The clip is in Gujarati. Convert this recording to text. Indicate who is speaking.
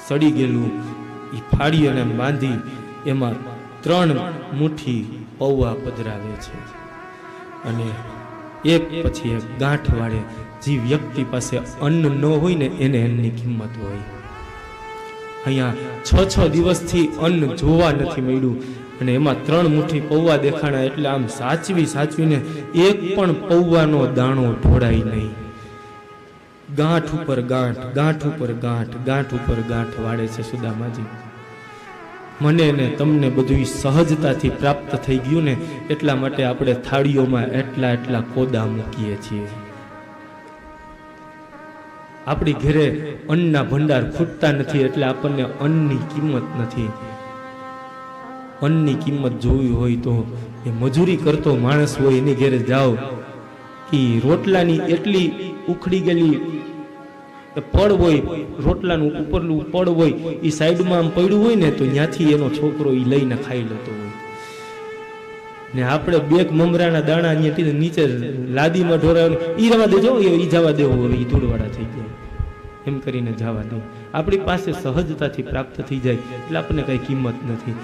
Speaker 1: સડી ગયેલું એ ફાડી અને બાંધી એમાં 3 મુઠ્ઠી પૌવા પધરાવે છે અને એક પછી એક ગાંઠ વાળે. જે વ્યક્તિ પાસે અન્ન ન હોય ને એને અન્નની કિંમત હોય. અહીંયા 6 દિવસથી અન્ન જોવા નથી મળ્યું અને એમાં 3 મુઠ્ઠી પૌવા દેખાણા. એટલે આમ સાચવીને એક પણ પૌવાનો દાણો ઢોળાય નહીં. ગાંઠ ઉપર ગાંઠ, ગાંઠ ઉપર ગાંઠ, ગાંઠ ઉપર ગાંઠ વાળે છે સુદામાજી. મને ને તમને બધું સહજતાથી પ્રાપ્ત થઈ ગયું ને એટલા માટે આપણે થાળીઓમાં એટલા કોદા મૂકીએ છીએ. આપણી ઘરે અન્નના ભંડાર ખૂટતા નથી એટલે આપણને અન્નની કિંમત નથી. અન્નની કિંમત જોવી હોય તો એ મજૂરી કરતો માણસ હોય એની ઘરે જાઓ કે રોટલાની એટલી ઉખડી ગયેલી પડ હોય, રોટલાનું ઉપરનું પડ હોય એ સાઈડમાં આમ પડ્યું હોય ને તો ત્યાંથી એનો છોકરો એ લઈને ખાઈ લેતો હોય ને આપણે 2 મમરાના દાણા અહીંયા નીચે લાદીમાં ઢોરાવે એ રવા દેજો, એ જવા દેવો, એ ધૂળવાળા થઈ જાય એમ કરીને જવા દે. આપણી પાસે સહજતાથી પ્રાપ્ત થઈ જાય એટલે આપણને કઈ કિંમત નથી.